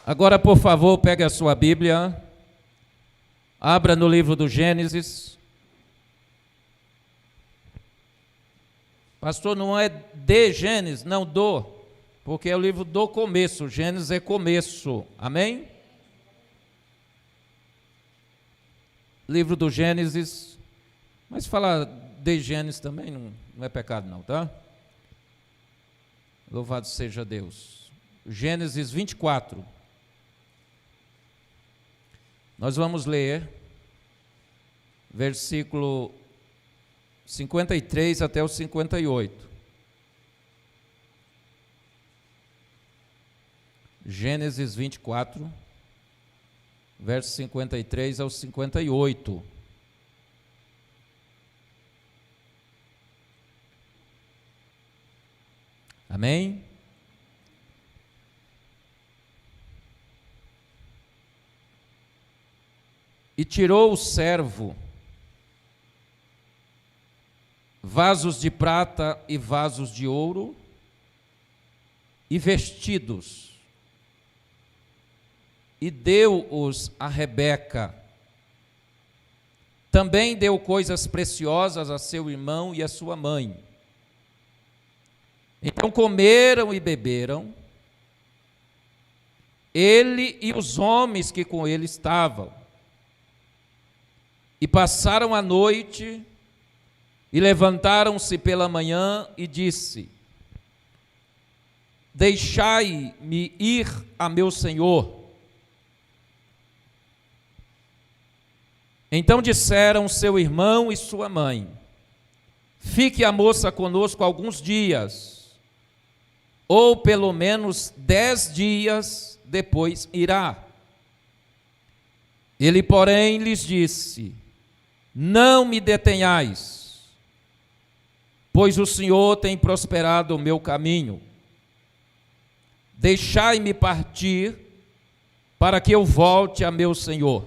Agora, por favor, pegue a sua Bíblia, abra no livro do Gênesis. Pastor, não é de Gênesis, não do, porque é o livro do começo, Gênesis é começo, amém? Livro do Gênesis, mas falar de Gênesis também não é pecado não, tá? Louvado seja Deus. Gênesis 24. Nós vamos ler versículo 53 até o 58. Gênesis 24, verso 53 ao 58. Amém? E tirou o servo vasos de prata e vasos de ouro e vestidos, e deu-os a Rebeca. Também deu coisas preciosas a seu irmão e a sua mãe. Então comeram e beberam, ele e os homens que com ele estavam. E passaram a noite, e levantaram-se pela manhã, e disse: deixai-me ir a meu senhor. Então disseram seu irmão e sua mãe: fique a moça conosco alguns dias, ou pelo menos 10 dias, depois irá. Ele, porém, lhes disse: não me detenhais, pois o Senhor tem prosperado o meu caminho. Deixai-me partir, para que eu volte a meu senhor.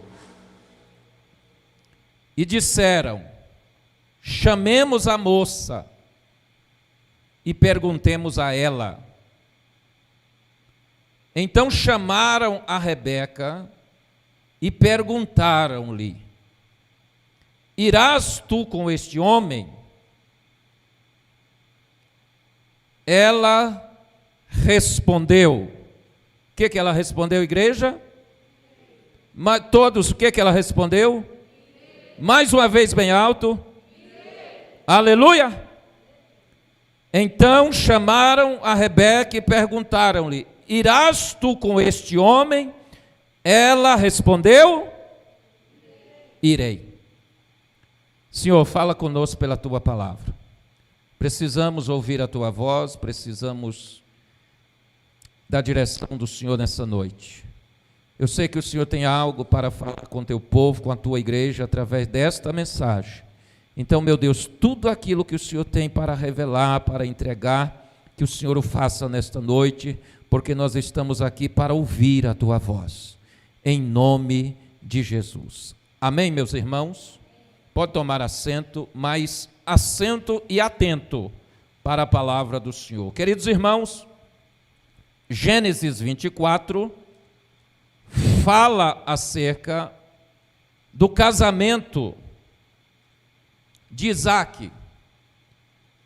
E disseram: chamemos a moça e perguntemos a ela. Então chamaram a Rebeca e perguntaram-lhe: irás tu com este homem? Ela respondeu. O que ela respondeu, igreja? Mas todos, o que ela respondeu? Mais uma vez bem alto. Aleluia! Então chamaram a Rebeca e perguntaram-lhe: irás tu com este homem? Ela respondeu: irei. Senhor, fala conosco pela tua palavra. Precisamos ouvir a tua voz, precisamos da direção do Senhor nessa noite. Eu sei que o Senhor tem algo para falar com o teu povo, com a tua igreja, através desta mensagem. Então, meu Deus, tudo aquilo que o Senhor tem para revelar, para entregar, que o Senhor o faça nesta noite, porque nós estamos aqui para ouvir a tua voz. Em nome de Jesus. Amém, meus irmãos? Pode tomar assento, mas assento e atento para a palavra do Senhor. Queridos irmãos, Gênesis 24 fala acerca do casamento de Isaque.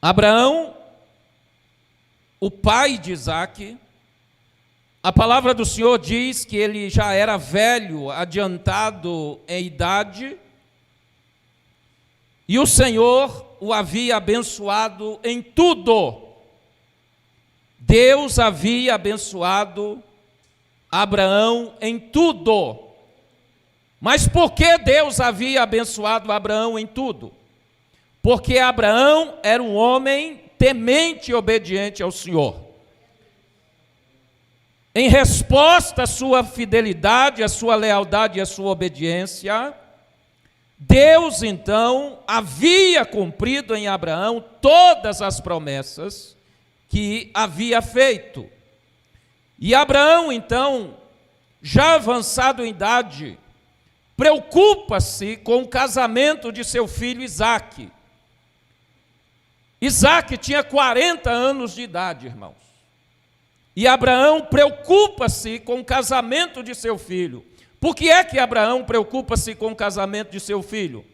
Abraão, o pai de Isaque, a palavra do Senhor diz que ele já era velho, adiantado em idade, e o Senhor o havia abençoado em tudo. Deus havia abençoado Abraão em tudo. Mas por que Deus havia abençoado Abraão em tudo? Porque Abraão era um homem temente e obediente ao Senhor. Em resposta à sua fidelidade, à sua lealdade e à sua obediência, Deus, então, havia cumprido em Abraão todas as promessas que havia feito. E Abraão, então, já avançado em idade, preocupa-se com o casamento de seu filho Isaque. Isaque tinha 40 anos de idade, irmãos. E Abraão preocupa-se com o casamento de seu filho. Por que é que Abraão preocupa-se com o casamento de seu filho?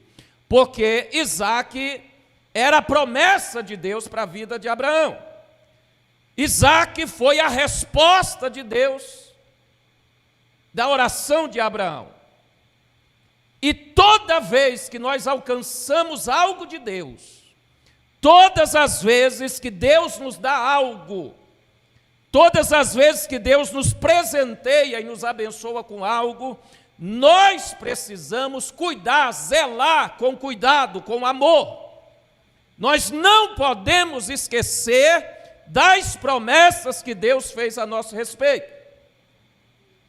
Porque Isaque era a promessa de Deus para a vida de Abraão. Isaque foi a resposta de Deus da oração de Abraão. E toda vez que nós alcançamos algo de Deus, todas as vezes que Deus nos dá algo, todas as vezes que Deus nos presenteia e nos abençoa com algo, nós precisamos cuidar, zelar com cuidado, com amor. Nós não podemos esquecer das promessas que Deus fez a nosso respeito.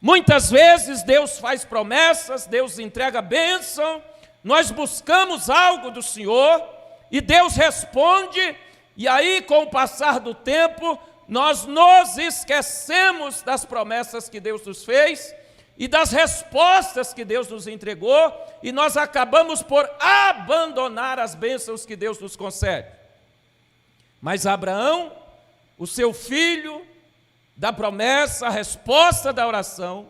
Muitas vezes Deus faz promessas, Deus entrega bênção, nós buscamos algo do Senhor e Deus responde, e aí com o passar do tempo, nós nos esquecemos das promessas que Deus nos fez e das respostas que Deus nos entregou, e nós acabamos por abandonar as bênçãos que Deus nos concede. Mas Abraão, o seu filho da promessa, a resposta da oração,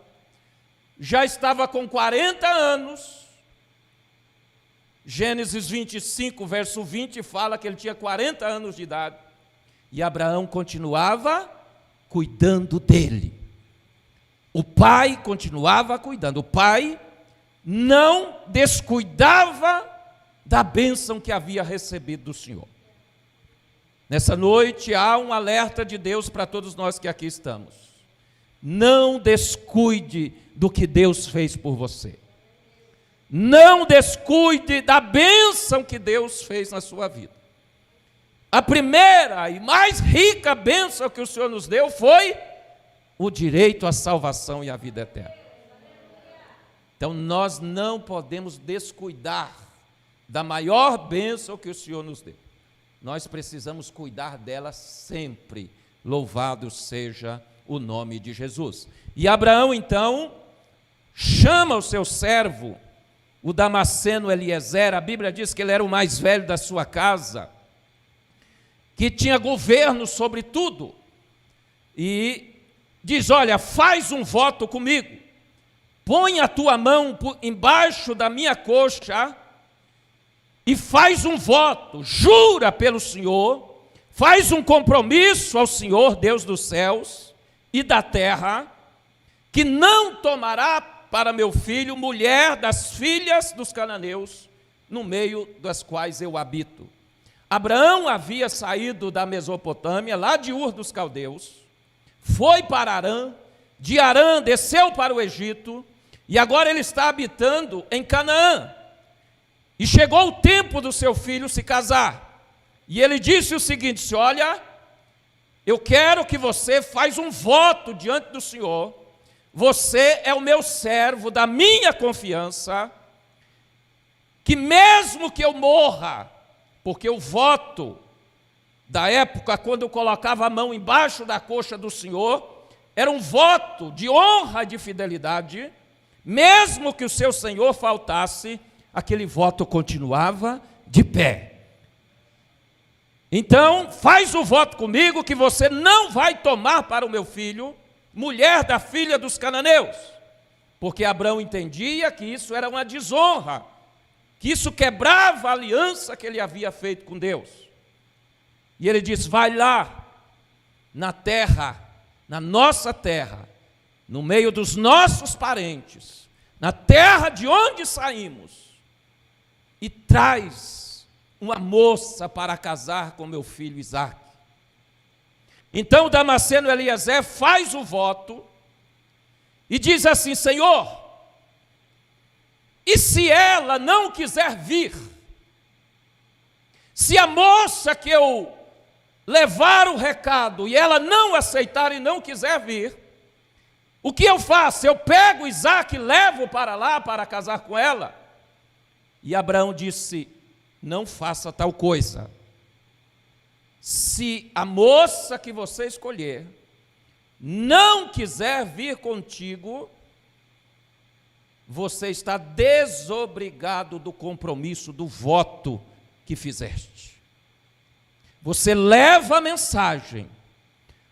já estava com 40 anos. Gênesis 25, verso 20, fala que ele tinha 40 anos de idade. E Abraão continuava cuidando dele. O pai continuava cuidando. O pai não descuidava da bênção que havia recebido do Senhor. Nessa noite há um alerta de Deus para todos nós que aqui estamos. Não descuide do que Deus fez por você. Não descuide da bênção que Deus fez na sua vida. A primeira e mais rica bênção que o Senhor nos deu foi o direito à salvação e à vida eterna. Então nós não podemos descuidar da maior bênção que o Senhor nos deu. Nós precisamos cuidar dela sempre. Louvado seja o nome de Jesus. E Abraão então chama o seu servo, o Damasceno Eliezer. A Bíblia diz que ele era o mais velho da sua casa, que tinha governo sobre tudo, e diz: olha, faz um voto comigo, põe a tua mão embaixo da minha coxa e faz um voto, jura pelo Senhor, faz um compromisso ao Senhor, Deus dos céus e da terra, que não tomará para meu filho mulher das filhas dos cananeus, no meio das quais eu habito. Abraão havia saído da Mesopotâmia, lá de Ur dos Caldeus, foi para Arã, de Arã desceu para o Egito, e agora ele está habitando em Canaã. E chegou o tempo do seu filho se casar. E ele disse o seguinte: olha, eu quero que você faça um voto diante do Senhor. Você é o meu servo, da minha confiança, que mesmo que eu morra, porque o voto da época, quando eu colocava a mão embaixo da coxa do Senhor, era um voto de honra e de fidelidade. Mesmo que o seu Senhor faltasse, aquele voto continuava de pé. Então, faz o voto comigo que você não vai tomar para o meu filho mulher da filha dos cananeus, porque Abraão entendia que isso era uma desonra, que isso quebrava a aliança que ele havia feito com Deus. E ele diz: vai lá, na terra, na nossa terra, no meio dos nossos parentes, na terra de onde saímos, e traz uma moça para casar com meu filho Isaque. Então Damasceno Eliezer faz o voto e diz assim: Senhor, e se ela não quiser vir? Se a moça que eu levar o recado e ela não aceitar e não quiser vir, o que eu faço? Eu pego Isaque e levo para lá para casar com ela? E Abraão disse: não faça tal coisa. Se a moça que você escolher não quiser vir contigo, você está desobrigado do compromisso, do voto que fizeste. Você leva a mensagem,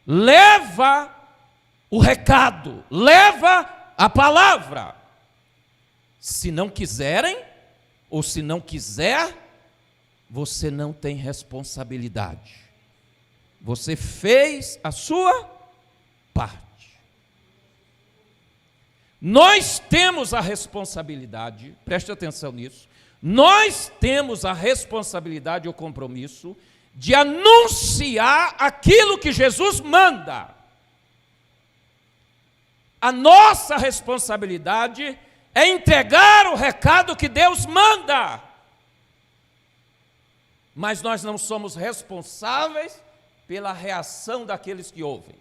leva o recado, leva a palavra. Se não quiserem, ou se não quiser, você não tem responsabilidade. Você fez a sua parte. Nós temos a responsabilidade, preste atenção nisso, nós temos a responsabilidade e o compromisso de anunciar aquilo que Jesus manda. A nossa responsabilidade é entregar o recado que Deus manda. Mas nós não somos responsáveis pela reação daqueles que ouvem.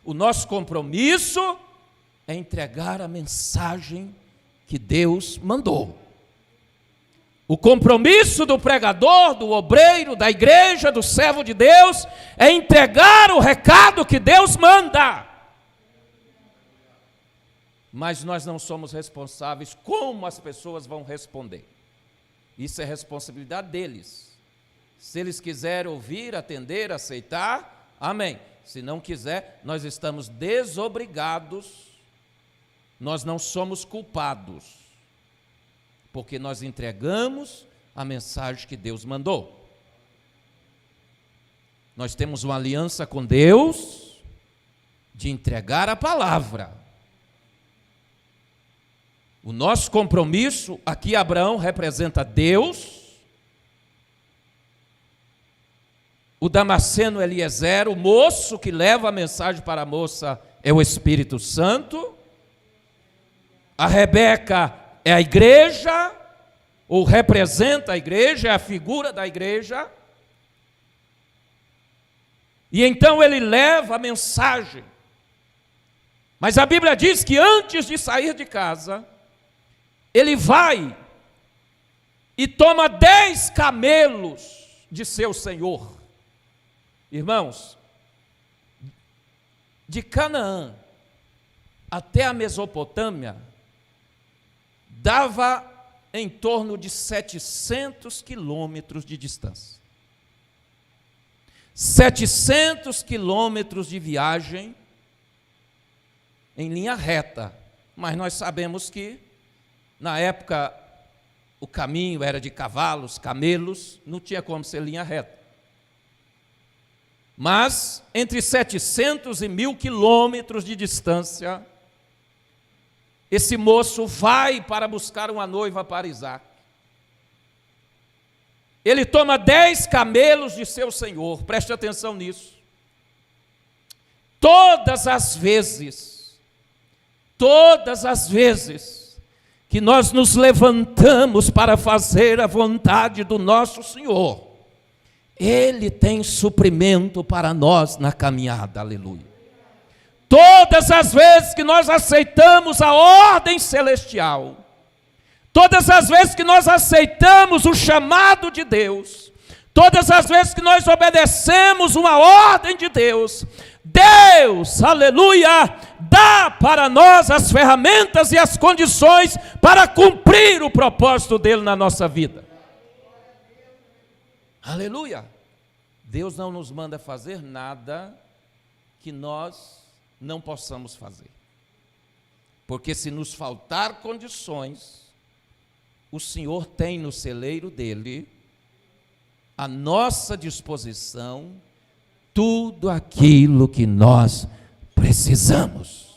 O nosso compromisso é entregar a mensagem que Deus mandou. O compromisso do pregador, do obreiro, da igreja, do servo de Deus, é entregar o recado que Deus manda. Mas nós não somos responsáveis como as pessoas vão responder. Isso é responsabilidade deles. Se eles quiserem ouvir, atender, aceitar, amém. Se não quiser, nós estamos desobrigados. Nós não somos culpados, porque nós entregamos a mensagem que Deus mandou. Nós temos uma aliança com Deus de entregar a palavra. O nosso compromisso, aqui Abraão representa Deus, o Damasceno Eliezer, o moço que leva a mensagem para a moça, é o Espírito Santo. A Rebeca é a igreja, ou representa a igreja, é a figura da igreja. E então ele leva a mensagem. Mas a Bíblia diz que antes de sair de casa, ele vai e toma 10 camelos de seu senhor. Irmãos, de Canaã até a Mesopotâmia, dava em torno de 700 quilômetros de distância. 700 quilômetros de viagem em linha reta. Mas nós sabemos que, na época, o caminho era de cavalos, camelos, não tinha como ser linha reta. Mas, entre 700 e 1.000 quilômetros de distância, esse moço vai para buscar uma noiva para Isaac. Ele toma 10 camelos de seu senhor, preste atenção nisso. Todas as vezes que nós nos levantamos para fazer a vontade do nosso Senhor, Ele tem suprimento para nós na caminhada, aleluia. Todas as vezes que nós aceitamos a ordem celestial, todas as vezes que nós aceitamos o chamado de Deus, todas as vezes que nós obedecemos uma ordem de Deus, Deus, aleluia, dá para nós as ferramentas e as condições para cumprir o propósito dele na nossa vida. Aleluia. Deus não nos manda fazer nada que nós não possamos fazer. Porque se nos faltar condições, o Senhor tem no celeiro dele, à nossa disposição, tudo aquilo que nós precisamos.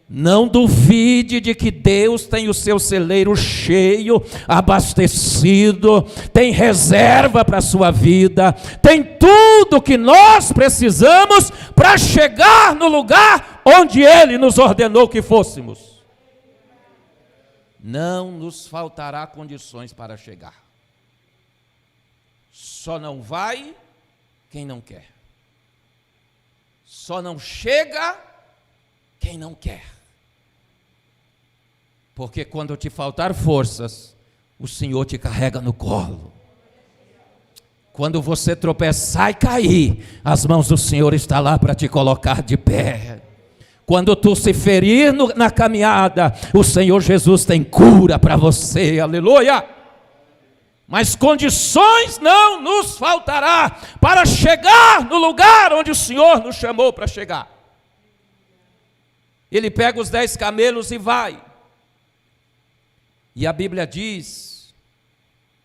Não duvide de que Deus tem o seu celeiro cheio, abastecido, tem reserva para a sua vida, tem tudo que nós precisamos para chegar no lugar onde Ele nos ordenou que fôssemos. Não nos faltará condições para chegar. Só não vai quem não quer. Só não chega quem não quer. Porque quando te faltar forças, o Senhor te carrega no colo. Quando você tropeçar e cair, as mãos do Senhor estão lá para te colocar de pé. Quando tu se ferir na caminhada, o Senhor Jesus tem cura para você, aleluia. mas condições não nos faltará para chegar no lugar onde o Senhor nos chamou para chegar. Ele pega os 10 camelos e vai. E a Bíblia diz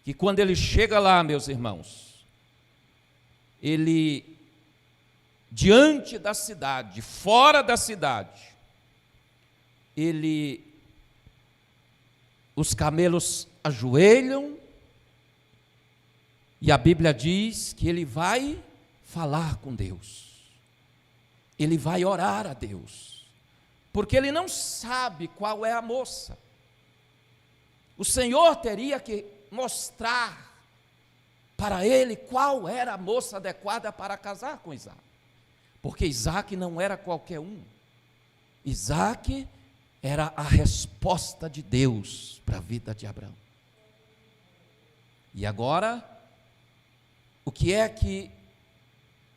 que quando ele chega lá, meus irmãos, ele, diante da cidade, fora da cidade, os camelos ajoelham, e a Bíblia diz que ele vai falar com Deus, ele vai orar a Deus, porque ele não sabe qual é a moça. O Senhor teria que mostrar para ele qual era a moça adequada para casar com Isaac, porque Isaac não era qualquer um. Isaac era a resposta de Deus para a vida de Abraão. E agora, o que é que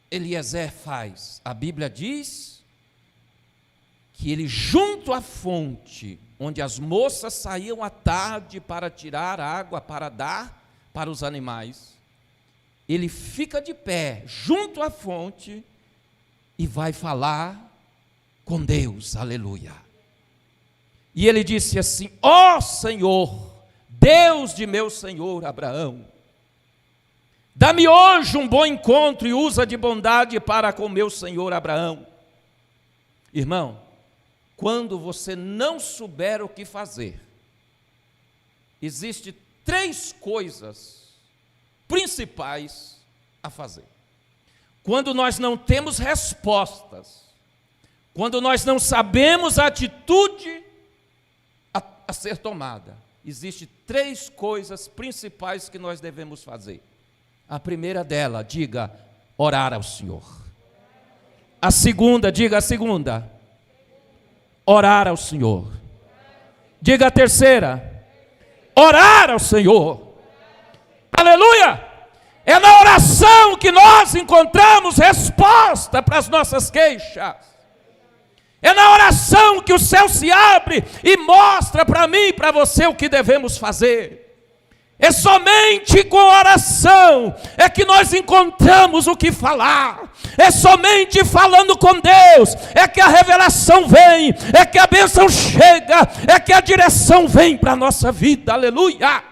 Eliezer faz? A Bíblia diz que ele, junto à fonte, onde as moças saíam à tarde para tirar água para dar para os animais, ele fica de pé junto à fonte e vai falar com Deus, aleluia. E ele disse assim: ó Senhor, Deus de meu senhor Abraão, dá-me hoje um bom encontro e usa de bondade para com meu senhor Abraão. Irmão, quando você não souber o que fazer, existem 3 coisas principais a fazer. Quando nós não temos respostas, quando nós não sabemos a atitude a ser tomada, existem 3 coisas principais que nós devemos fazer. A primeira dela, diga, orar ao Senhor. A segunda, diga a segunda, orar ao Senhor. Diga a terceira, orar ao Senhor. Aleluia! É na oração que nós encontramos resposta para as nossas queixas. É na oração que o céu se abre e mostra para mim e para você o que devemos fazer. É somente com oração é que nós encontramos o que falar. É somente falando com Deus é que a revelação vem, é que a bênção chega, é que a direção vem para a nossa vida. Aleluia!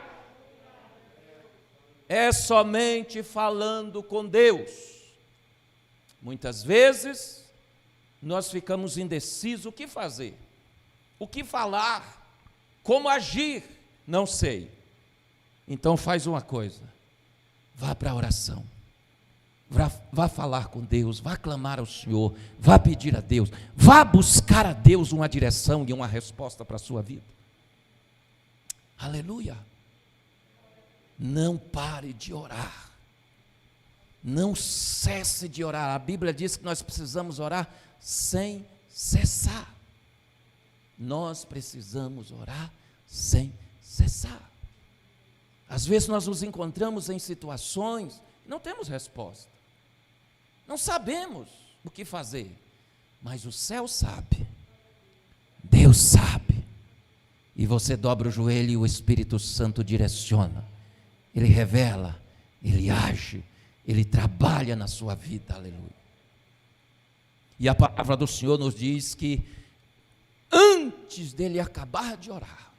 É somente falando com Deus. Muitas vezes nós ficamos indecisos o que fazer, o que falar, como agir, não sei. Então faz uma coisa, vá para a oração, vá falar com Deus, vá clamar ao Senhor, vá pedir a Deus, vá buscar a Deus uma direção e uma resposta para a sua vida. Aleluia! Não pare de orar, não cesse de orar. A Bíblia diz que nós precisamos orar sem cessar. Nós precisamos orar sem cessar. Às vezes nós nos encontramos em situações, não temos resposta, não sabemos o que fazer, mas o céu sabe, Deus sabe, e você dobra o joelho e o Espírito Santo direciona, Ele revela, Ele age, Ele trabalha na sua vida, aleluia. E a palavra do Senhor nos diz que antes dele acabar de orar,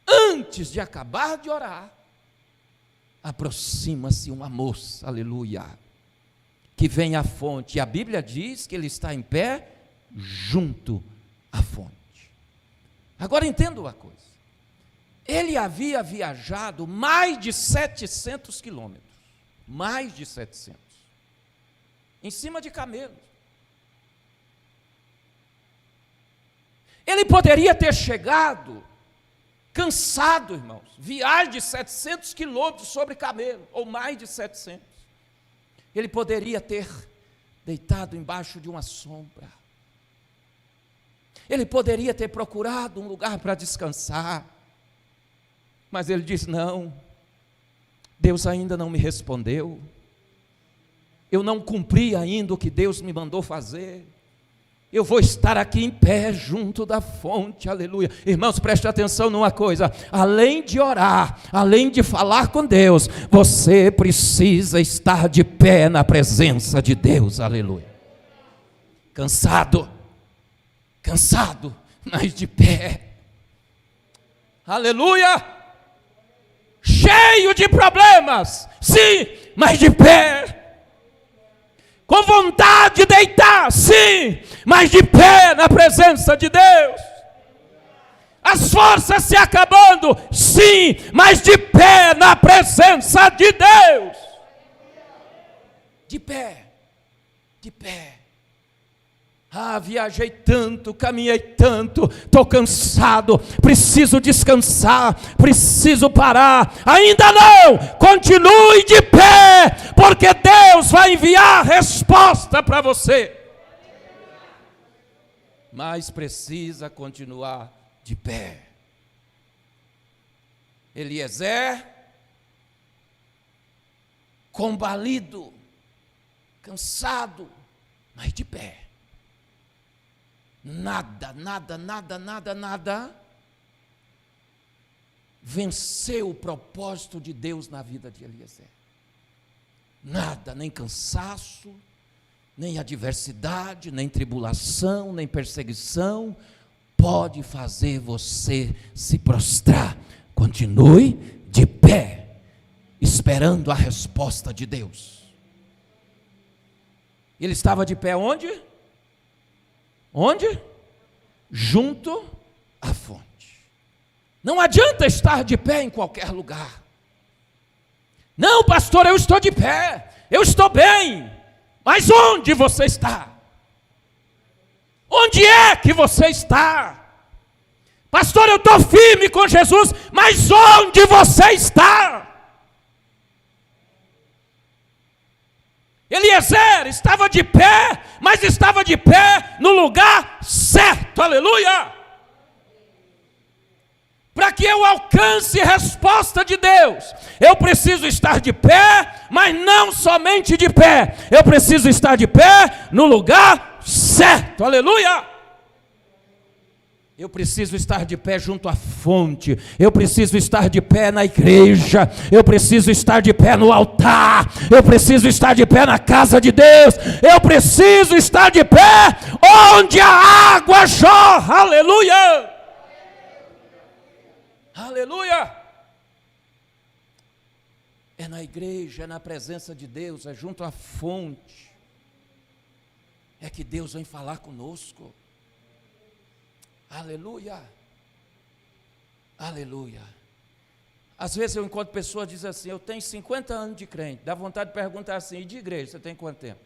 antes de acabar de orar, aproxima-se uma moça, aleluia, que vem à fonte. E a Bíblia diz que ele está em pé junto à fonte. Agora entenda uma coisa, ele havia viajado mais de 700 quilômetros, mais de 700, em cima de camelos. Ele poderia ter chegado cansado, irmãos, viagem de 700 quilômetros sobre camelo, ou mais de 700. Ele poderia ter deitado embaixo de uma sombra. Ele poderia ter procurado um lugar para descansar. Mas ele diz: não, Deus ainda não me respondeu. Eu não cumpri ainda o que Deus me mandou fazer. eu vou estar aqui em pé junto da fonte, aleluia. Irmãos, preste atenção numa coisa: além de orar, além de falar com Deus, você precisa estar de pé na presença de Deus, aleluia. Cansado, mas de pé, aleluia. Cheio de problemas, sim, mas de pé. Com vontade de deitar, sim, mas de pé na presença de Deus. As forças se acabando, sim, mas de pé na presença de Deus. De pé, de pé. Ah, viajei tanto, caminhei tanto, estou cansado, preciso descansar, preciso parar. Ainda não, continue de pé, porque Deus vai enviar resposta para você. Mas precisa continuar de pé. Eliezer, combalido, cansado, mas de pé. Nada venceu o propósito de Deus na vida de Eliezer. Nada, nem cansaço, nem adversidade, nem tribulação, nem perseguição, pode fazer você se prostrar. Continue de pé, esperando a resposta de Deus. Ele estava de pé onde? Onde? Junto à fonte. Não adianta estar de pé em qualquer lugar. Não, pastor, eu estou de pé, eu estou bem. Mas onde você está? Onde é que você está? Pastor, eu estou firme com Jesus, mas onde você está? Eliezer estava de pé, mas estava de pé no lugar certo, aleluia. Para que eu alcance resposta de Deus, eu preciso estar de pé, mas não somente de pé, eu preciso estar de pé no lugar certo, aleluia. Eu preciso estar de pé junto à fonte, eu preciso estar de pé na igreja, eu preciso estar de pé no altar, eu preciso estar de pé na casa de Deus, eu preciso estar de pé onde a água jorra, aleluia, aleluia. É na igreja, é na presença de Deus, é junto à fonte, é que Deus vem falar conosco. Aleluia, aleluia. Às vezes eu encontro pessoas que dizem assim: eu tenho 50 anos de crente. Dá vontade de perguntar assim: e de igreja, você tem quanto tempo?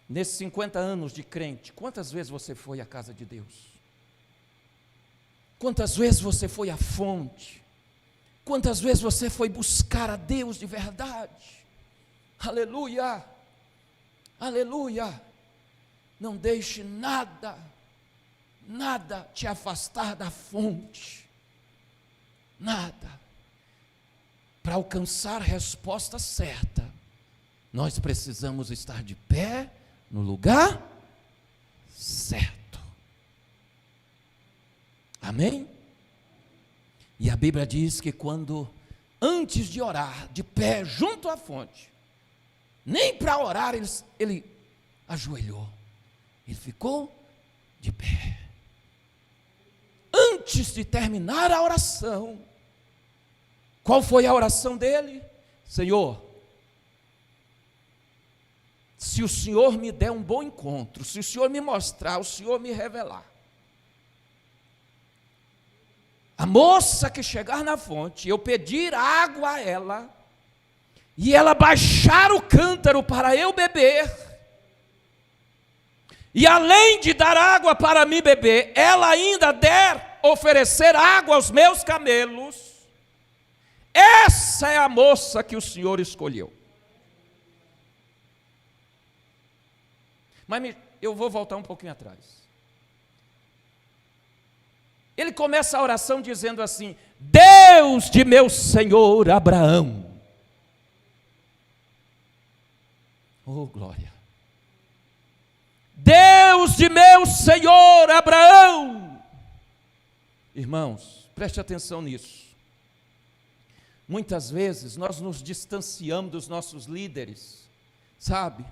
Nesses 50 anos de crente, quantas vezes você foi à casa de Deus? Quantas vezes você foi à fonte? Quantas vezes você foi buscar a Deus de verdade? Aleluia, aleluia. Não deixe nada te afastar da fonte, nada. Para alcançar a resposta certa, nós precisamos estar de pé no lugar certo. Amém? E a Bíblia diz que antes de orar, de pé junto à fonte, nem para orar ele ajoelhou, ele ficou de pé. Antes de terminar a oração, qual foi a oração dele? Senhor, se o Senhor me der um bom encontro, se o Senhor me mostrar, o Senhor me revelar, a moça que chegar na fonte, eu pedir água a ela, e ela baixar o cântaro para eu beber, e além de dar água para mim beber, ela ainda oferecer água aos meus camelos, essa é a moça que o Senhor escolheu. Mas eu vou voltar um pouquinho atrás. Ele começa a oração dizendo assim: Deus de meu senhor Abraão. Oh glória! Deus Deus de meu senhor Abraão. Irmãos, preste atenção nisso. Muitas vezes nós nos distanciamos dos nossos líderes, sabe?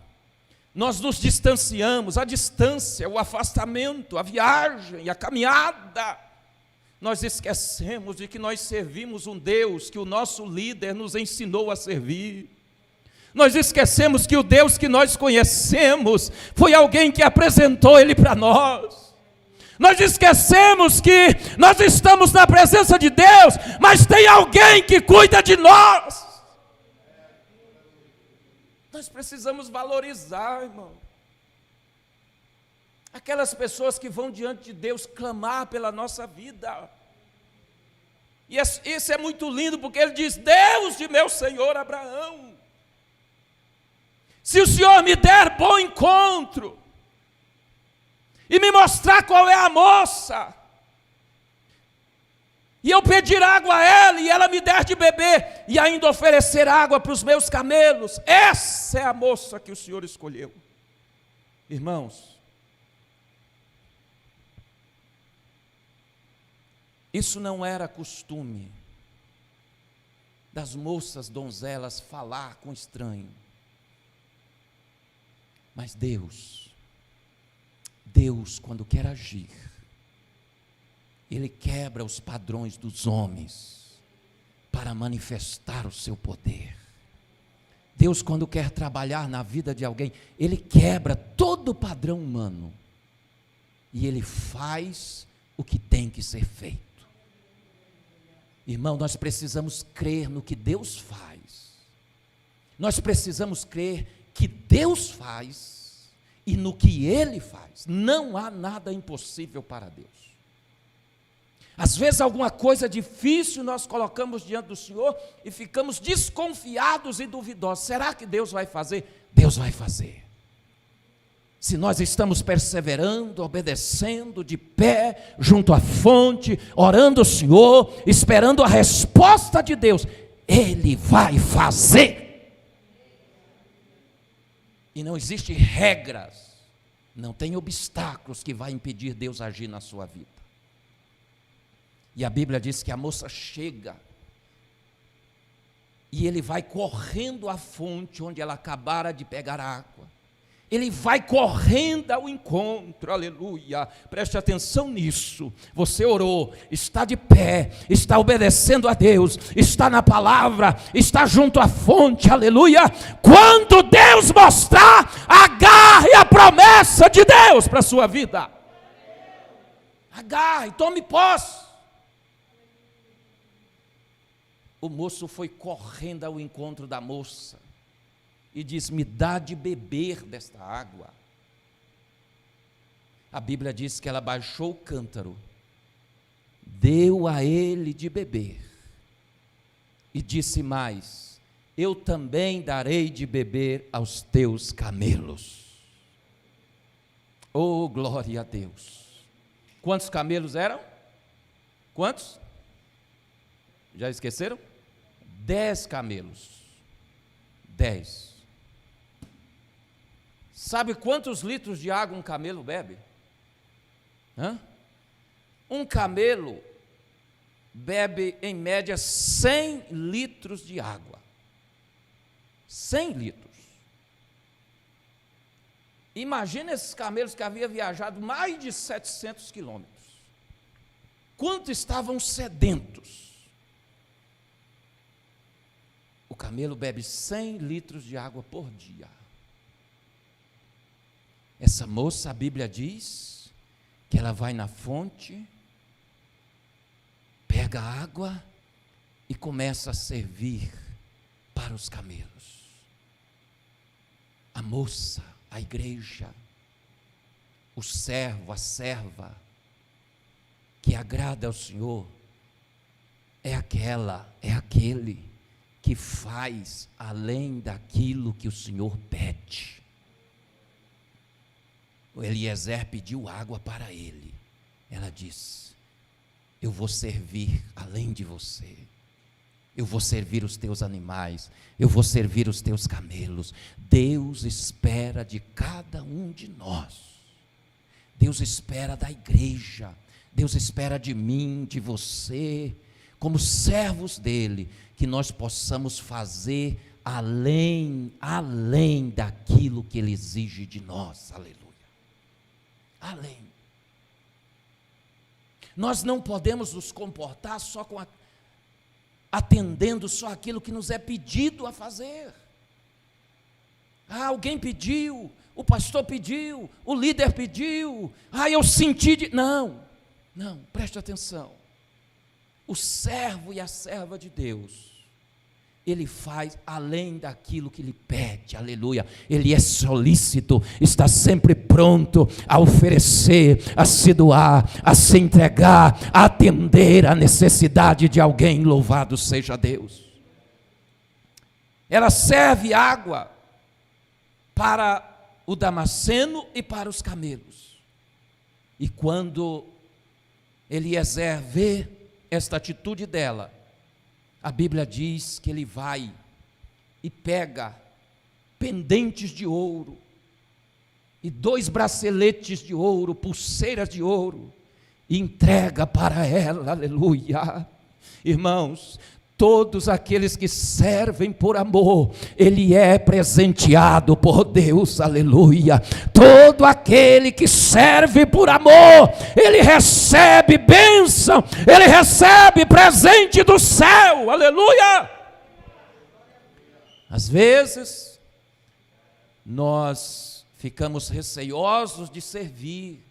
Nós nos distanciamos, a distância, o afastamento, a viagem, a caminhada. Nós esquecemos de que nós servimos um Deus que o nosso líder nos ensinou a servir. Nós esquecemos que o Deus que nós conhecemos foi alguém que apresentou Ele para nós. Nós esquecemos que nós estamos na presença de Deus, mas tem alguém que cuida de nós. Nós precisamos valorizar, irmão, aquelas pessoas que vão diante de Deus clamar pela nossa vida. E isso é muito lindo, porque ele diz: Deus de meu senhor Abraão, se o Senhor me der bom encontro, e me mostrar qual é a moça, e eu pedir água a ela, e ela me der de beber, e ainda oferecer água para os meus camelos, essa é a moça que o Senhor escolheu. Irmãos, isso não era costume das moças donzelas falar com estranho. Mas Deus, quando quer agir, Ele quebra os padrões dos homens para manifestar o seu poder. Deus, quando quer trabalhar na vida de alguém, Ele quebra todo o padrão humano e Ele faz o que tem que ser feito. Irmão, nós precisamos crer no que Deus faz. Nós precisamos crer que Deus faz e no que Ele faz. Não há nada impossível para Deus. Às vezes alguma coisa difícil nós colocamos diante do Senhor e ficamos desconfiados e duvidosos. Será que Deus vai fazer? Deus vai fazer. Se nós estamos perseverando, obedecendo, de pé, junto à fonte, orando ao Senhor, esperando a resposta de Deus, Ele vai fazer. E não existe regras, não tem obstáculos que vai impedir Deus agir na sua vida. E a Bíblia diz que a moça chega, e ele vai correndo à fonte onde ela acabara de pegar água. Ele vai correndo ao encontro, aleluia. Preste atenção nisso. Você orou, está de pé, está obedecendo a Deus, está na palavra, está junto à fonte, aleluia. Quando Deus mostrar, agarre a promessa de Deus para a sua vida. Agarre, tome posse. O moço foi correndo ao encontro da moça e diz: me dá de beber desta água. A Bíblia diz que ela baixou o cântaro, deu a ele de beber e disse mais: eu também darei de beber aos teus camelos. Oh, glória a Deus! Quantos camelos eram? Quantos? Já esqueceram? 10 camelos. 10. Sabe quantos litros de água um camelo bebe? Um camelo bebe em média 100 litros de água. 100 litros. Imagina esses camelos que haviam viajado mais de 700 quilômetros. Quanto estavam sedentos? O camelo bebe 100 litros de água por dia. Essa moça, a Bíblia diz que ela vai na fonte, pega água e começa a servir para os camelos. A moça, a igreja, o servo, a serva que agrada ao Senhor é aquele que faz além daquilo que o Senhor pede. O Eliezer pediu água para ele. Ela disse: eu vou servir além de você. Eu vou servir os teus animais. Eu vou servir os teus camelos. Deus espera de cada um de nós Deus espera da igreja, Deus espera de mim, de você, como servos dele, que nós possamos fazer além daquilo que ele exige de nós, aleluia, além. Nós não podemos nos comportar só atendendo só aquilo que nos é pedido a fazer. Alguém pediu, o pastor pediu, o líder pediu, eu senti não, preste atenção, o servo e a serva de Deus, ele faz além daquilo que lhe pede, aleluia, ele é solícito, está sempre pronto a oferecer, a se doar, a se entregar, a atender a necessidade de alguém, louvado seja Deus. Ela serve água para o Damasceno e para os camelos. E quando Eliezer vê esta atitude dela, a Bíblia diz que ele vai e pega pendentes de ouro, e 2 braceletes de ouro, pulseiras de ouro, e entrega para ela, aleluia. Irmãos, todos aqueles que servem por amor, ele é presenteado por Deus, aleluia. Todo aquele que serve por amor, ele recebe bênção, ele recebe presente do céu, aleluia. Às vezes, nós ficamos receiosos de servir,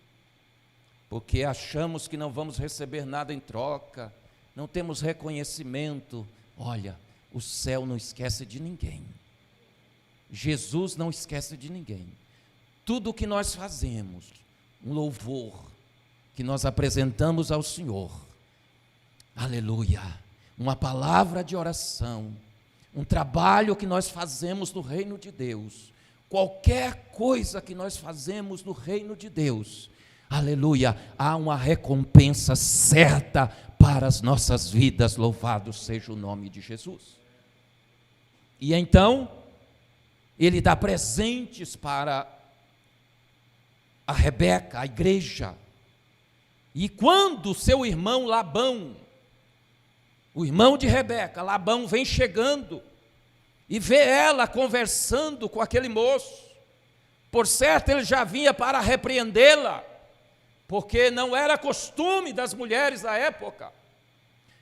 porque achamos que não vamos receber nada em troca, não temos reconhecimento. Olha, o céu não esquece de ninguém, Jesus não esquece de ninguém. Tudo o que nós fazemos, um louvor que nós apresentamos ao Senhor, aleluia, uma palavra de oração, um trabalho que nós fazemos no reino de Deus, qualquer coisa que nós fazemos no reino de Deus, aleluia, há uma recompensa certa para as nossas vidas, louvado seja o nome de Jesus. E então, ele dá presentes para a Rebeca, a igreja, e quando seu irmão Labão, o irmão de Rebeca, Labão, vem chegando, e vê ela conversando com aquele moço, por certo ele já vinha para repreendê-la, porque não era costume das mulheres da época,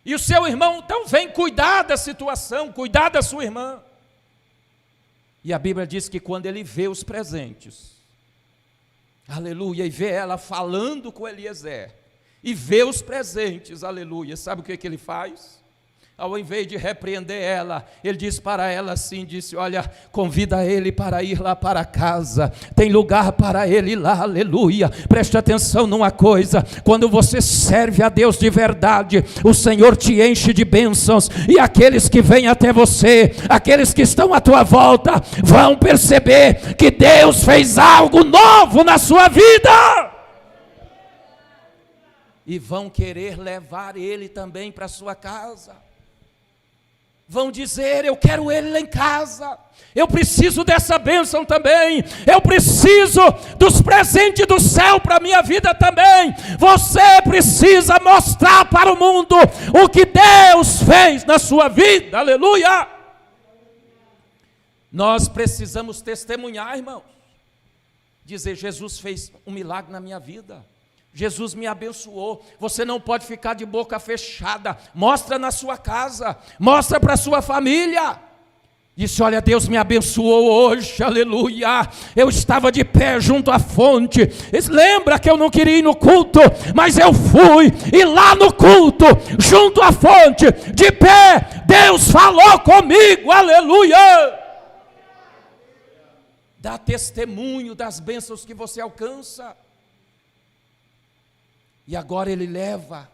e o seu irmão então vem cuidar da situação, cuidar da sua irmã, e a Bíblia diz que quando ele vê os presentes, aleluia, e vê ela falando com Eliezer, e vê os presentes, aleluia, sabe o que ele faz? Ao invés de repreender ela, ele diz para ela assim, disse, olha, convida ele para ir lá para casa, tem lugar para ele lá, aleluia. Preste atenção numa coisa, quando você serve a Deus de verdade, o Senhor te enche de bênçãos, e aqueles que vêm até você, aqueles que estão à tua volta, vão perceber que Deus fez algo novo na sua vida, e vão querer levar ele também para a sua casa. Vão dizer, eu quero ele lá em casa, eu preciso dessa bênção também, eu preciso dos presentes do céu para a minha vida também. Você precisa mostrar para o mundo o que Deus fez na sua vida, aleluia. Nós precisamos testemunhar, irmãos, dizer, Jesus fez um milagre na minha vida, Jesus me abençoou. Você não pode ficar de boca fechada, mostra na sua casa, mostra para a sua família. Disse, olha, Deus me abençoou hoje, aleluia, eu estava de pé junto à fonte, lembra que eu não queria ir no culto, mas eu fui, e lá no culto, junto à fonte, de pé, Deus falou comigo, aleluia. Dá testemunho das bênçãos que você alcança. E agora ele leva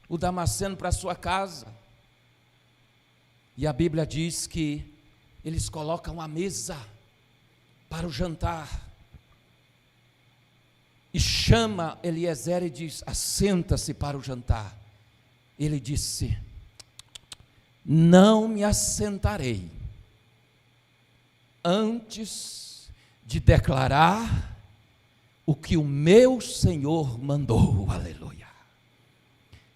o Damasceno para a sua casa, e a Bíblia diz que eles colocam a mesa para o jantar, e chama Eliezer e diz, assenta-se para o jantar. Ele disse, não me assentarei, antes de declarar o que o meu Senhor mandou, aleluia.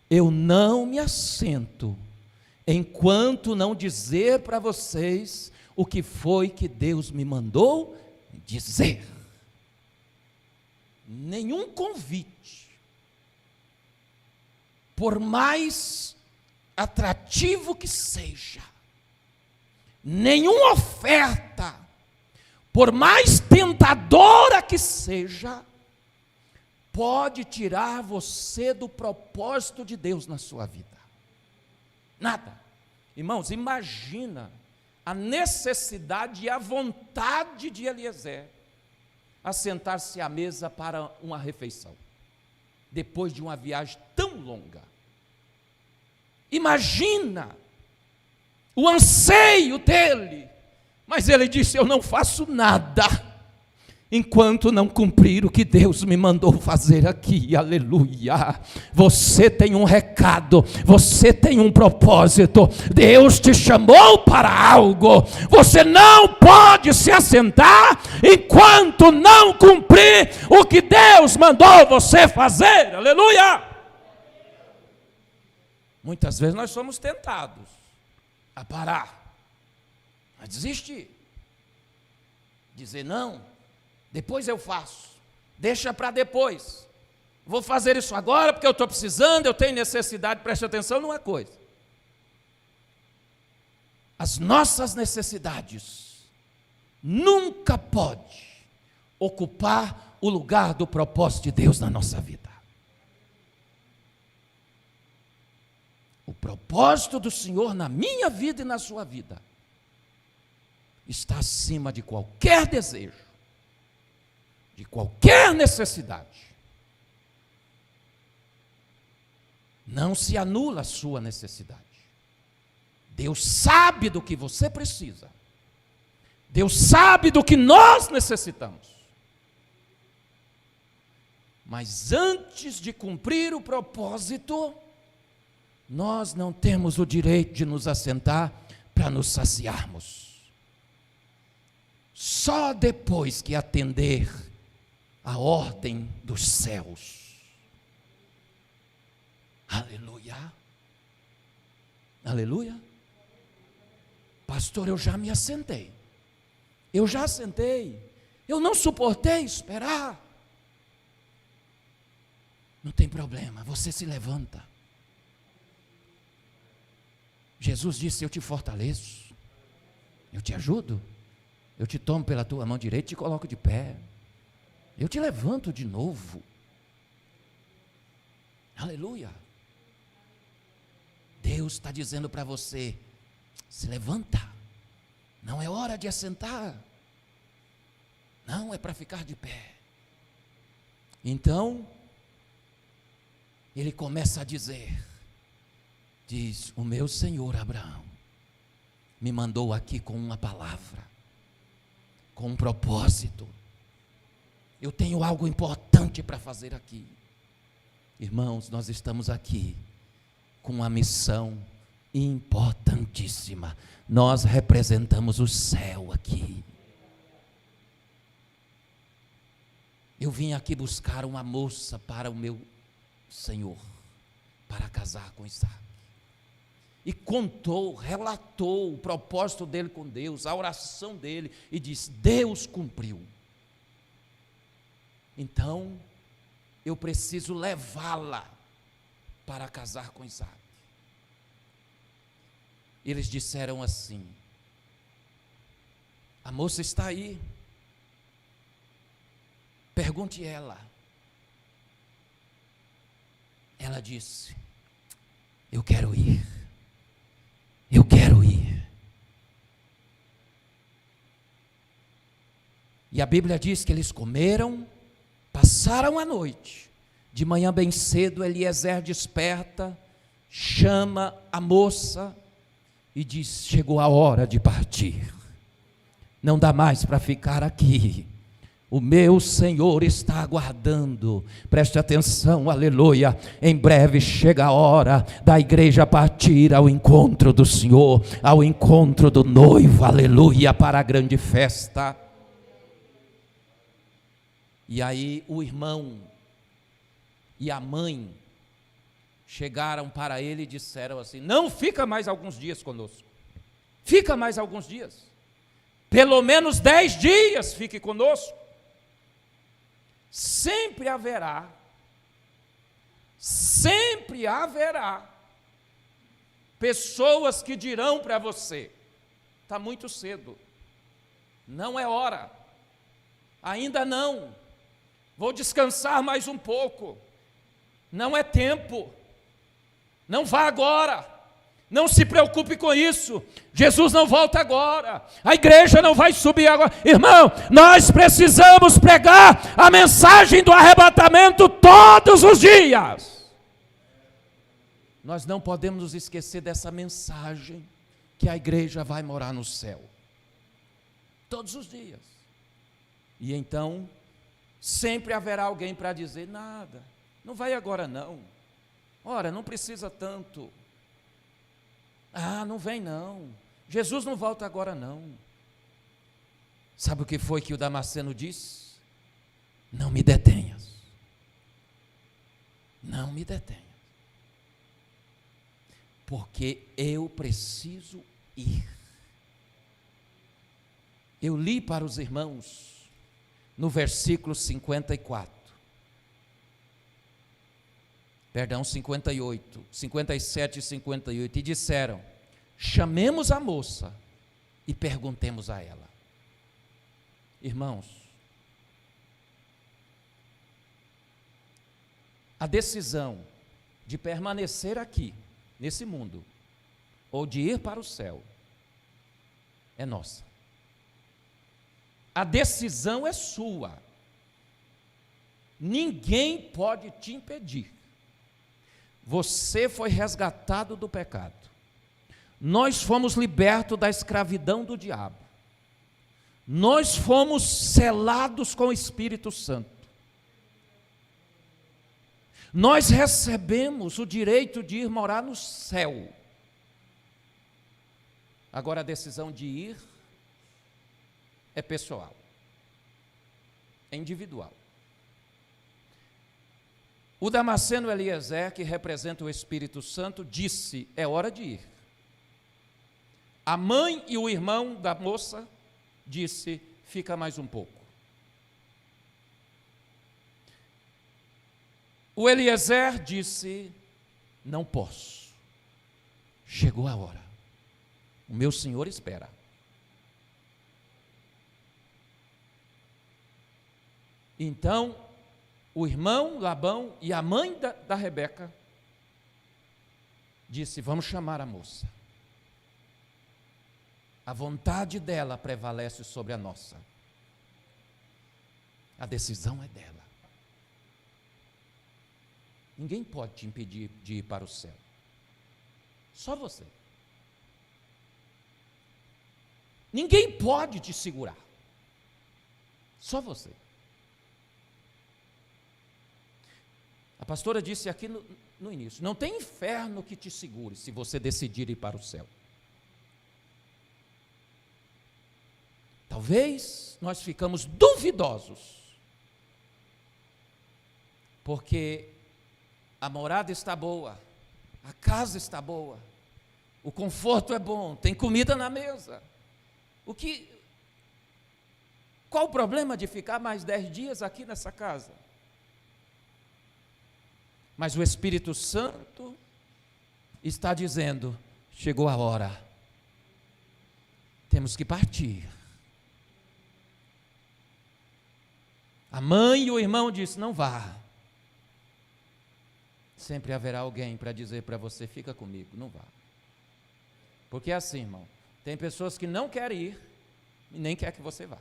Eu não me assento enquanto não dizer para vocês o que foi que Deus me mandou dizer. Nenhum convite, por mais atrativo que seja, nenhuma oferta, por mais tentadora que seja, pode tirar você do propósito de Deus na sua vida. Nada. Irmãos, imagina a necessidade e a vontade de Eliezer a sentar-se à mesa para uma refeição, depois de uma viagem tão longa. Imagina o anseio dele, mas ele disse: eu não faço nada enquanto não cumprir o que Deus me mandou fazer aqui, aleluia. Você tem um recado, você tem um propósito, Deus te chamou para algo, você não pode se assentar enquanto não cumprir o que Deus mandou você fazer, aleluia. Muitas vezes nós somos tentados a parar, a desistir, dizer não, depois eu faço, deixa para depois, vou fazer isso agora porque eu estou precisando, eu tenho necessidade. Preste atenção numa coisa: as nossas necessidades nunca pode ocupar o lugar do propósito de Deus na nossa vida. O propósito do Senhor na minha vida e na sua vida está acima de qualquer desejo, de qualquer necessidade. Não se anula a sua necessidade. Deus sabe do que você precisa. Deus sabe do que nós necessitamos. Mas antes de cumprir o propósito, nós não temos o direito de nos assentar para nos saciarmos. Só depois que atender a ordem dos céus. Aleluia. Aleluia. Pastor, eu já me assentei. Eu já assentei. Eu não suportei esperar. Não tem problema, você se levanta. Jesus disse: eu te fortaleço, eu te ajudo, eu te tomo pela tua mão direita e te coloco de pé. Eu te levanto de novo. Aleluia. Deus está dizendo para você: se levanta. Não é hora de assentar. Não, é para ficar de pé. Então, ele começa a dizer, diz: o meu Senhor Abraão me mandou aqui com uma palavra, com um propósito. Eu tenho algo importante para fazer aqui. Irmãos, nós estamos aqui com uma missão importantíssima. Nós representamos o céu aqui. Eu vim aqui buscar uma moça para o meu Senhor, para casar com Isaac. E contou, relatou o propósito dele com Deus, a oração dele, e disse: Deus cumpriu. Então, eu preciso levá-la para casar com Isaac. Eles disseram assim: a moça está aí, pergunte ela. Ela disse: eu quero ir, eu quero ir. E a Bíblia diz que eles comeram, passaram a noite. De manhã bem cedo, Eliezer desperta, chama a moça e diz: chegou a hora de partir. Não dá mais para ficar aqui. O meu Senhor está aguardando. Preste atenção, aleluia. Em breve chega a hora da igreja partir ao encontro do Senhor, ao encontro do noivo, aleluia, para a grande festa. E aí o irmão e a mãe chegaram para ele e disseram assim: não fica mais alguns dias conosco, fica mais alguns dias, pelo menos 10 dias fique conosco. Sempre haverá pessoas que dirão para você: está muito cedo, não é hora, ainda não, vou descansar mais um pouco, não é tempo, não vá agora, não se preocupe com isso, Jesus não volta agora, a igreja não vai subir agora. Irmão, nós precisamos pregar a mensagem do arrebatamento todos os dias. Nós não podemos nos esquecer dessa mensagem, que a igreja vai morar no céu, todos os dias. E então, sempre haverá alguém para dizer: nada, não vai agora não, ora, não precisa tanto, não vem não, Jesus não volta agora não. Sabe o que foi que o Damasceno disse? Não me detenhas, não me detenhas, porque eu preciso ir. Eu li para os irmãos no versículo 58, 57 e 58, e disseram: chamemos a moça e perguntemos a ela. Irmãos, a decisão de permanecer aqui, nesse mundo, ou de ir para o céu, é nossa. A decisão é sua. Ninguém pode te impedir. Você foi resgatado do pecado. Nós fomos libertos da escravidão do diabo. Nós fomos selados com o Espírito Santo. Nós recebemos o direito de ir morar no céu. Agora a decisão de ir é pessoal, é individual. O Damasceno Eliezer, que representa o Espírito Santo, disse: é hora de ir. A mãe e o irmão da moça disse: fica mais um pouco. O Eliezer disse: não posso, chegou a hora, o meu Senhor espera. Então, o irmão Labão e a mãe da Rebeca disse: vamos chamar a moça. A vontade dela prevalece sobre a nossa. A decisão é dela. Ninguém pode te impedir de ir para o céu. Só você. Ninguém pode te segurar. Só você. A pastora disse aqui no início: não tem inferno que te segure se você decidir ir para o céu. Talvez nós ficamos duvidosos, porque a morada está boa, a casa está boa, o conforto é bom, tem comida na mesa. Qual o problema de ficar mais 10 dias aqui nessa casa? Mas o Espírito Santo está dizendo: chegou a hora, temos que partir. A mãe e o irmão disse: não vá. Sempre haverá alguém para dizer para você: fica comigo, não vá. Porque é assim, irmão, tem pessoas que não querem ir e nem quer que você vá.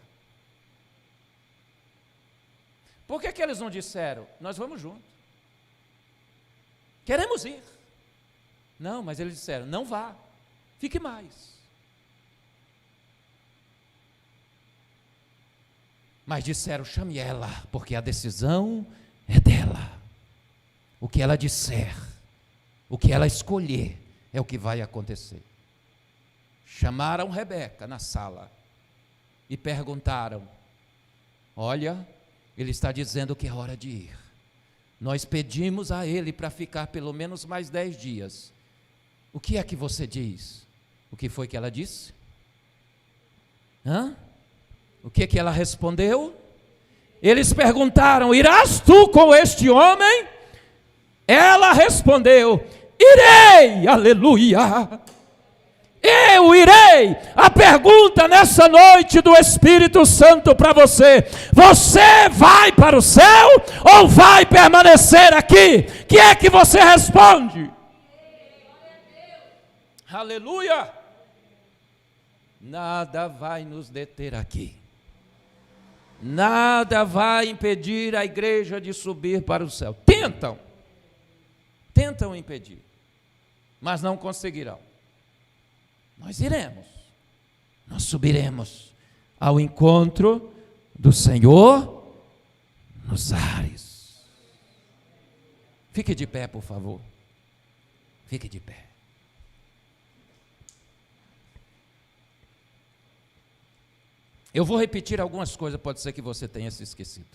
Por que eles não disseram: nós vamos juntos, queremos ir? Não, mas eles disseram: não vá, fique mais. Mas disseram: chame ela, porque a decisão é dela. O que ela disser, o que ela escolher, é o que vai acontecer. Chamaram Rebeca na sala e perguntaram: olha, Ele está dizendo que é hora de ir. Nós pedimos a Ele para ficar pelo menos mais 10 dias. O que é que você diz? O que foi que ela disse? O que é que ela respondeu? Eles perguntaram: irás tu com este homem? Ela respondeu: irei, aleluia. Eu irei. A pergunta nessa noite do Espírito Santo para você: você vai para o céu ou vai permanecer aqui? Que é que você responde? Aleluia. Nada vai nos deter aqui. Nada vai impedir a igreja de subir para o céu. Tentam impedir, mas não conseguirão. Nós iremos, nós subiremos ao encontro do Senhor nos ares. Fique de pé, por favor. Fique de pé. Eu vou repetir algumas coisas, pode ser que você tenha se esquecido.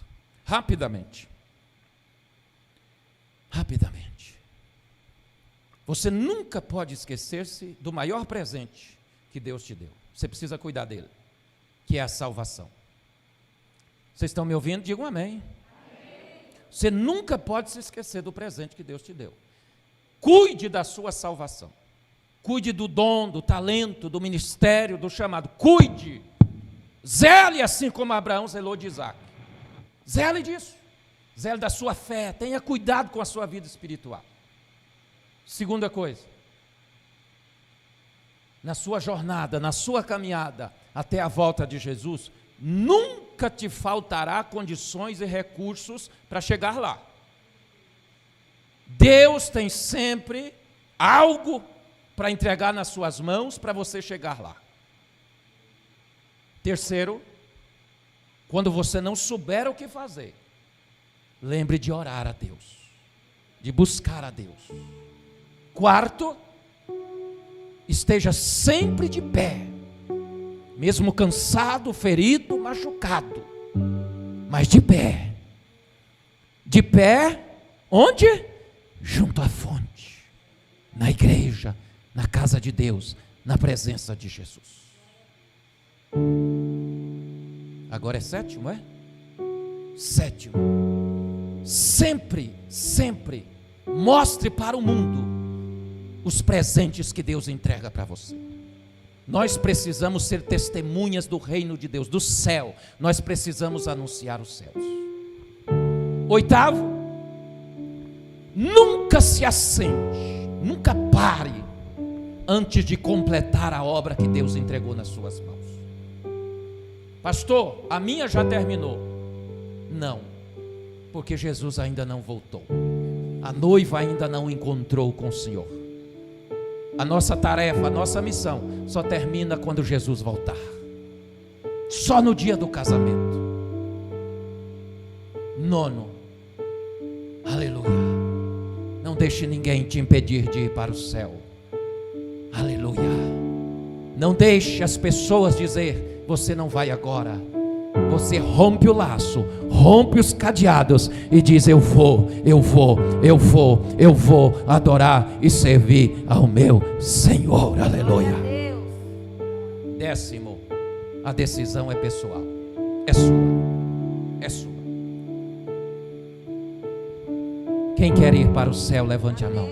Rapidamente. Você nunca pode esquecer-se do maior presente que Deus te deu. Você precisa cuidar dele, que é a salvação. Vocês estão me ouvindo? Digam amém. Você nunca pode se esquecer do presente que Deus te deu. Cuide da sua salvação. Cuide do dom, do talento, do ministério, do chamado. Cuide. Zele assim como Abraão zelou de Isaac. Zele disso. Zele da sua fé. Tenha cuidado com a sua vida espiritual. Segunda coisa. Na sua jornada, na sua caminhada até a volta de Jesus, nunca te faltará condições e recursos para chegar lá. Deus tem sempre algo para entregar nas suas mãos para você chegar lá. Terceiro, quando você não souber o que fazer, lembre de orar a Deus, de buscar a Deus. Quarto, esteja sempre de pé, mesmo cansado, ferido, machucado, mas de pé. De pé, onde? Junto à fonte, na igreja, na casa de Deus, na presença de Jesus. Agora é sétimo, é? Sétimo. Sempre mostre para o mundo os presentes que Deus entrega para você. Nós precisamos ser testemunhas do reino de Deus, do céu. Nós precisamos anunciar os céus. Oitavo, nunca se assente, nunca pare antes de completar a obra que Deus entregou nas suas mãos. Pastor, a minha já terminou. Não, porque Jesus ainda não voltou. A noiva ainda não encontrou com o Senhor. A nossa tarefa, a nossa missão só termina quando Jesus voltar. Só no dia do casamento. Nono, aleluia. Não deixe ninguém te impedir de ir para o céu. Aleluia. Não deixe as pessoas dizer: você não vai agora. Você rompe o laço, rompe os cadeados e diz: eu vou adorar e servir ao meu Senhor. Aleluia. Décimo, a decisão é pessoal, é sua. Quem quer ir para o céu, levante a mão.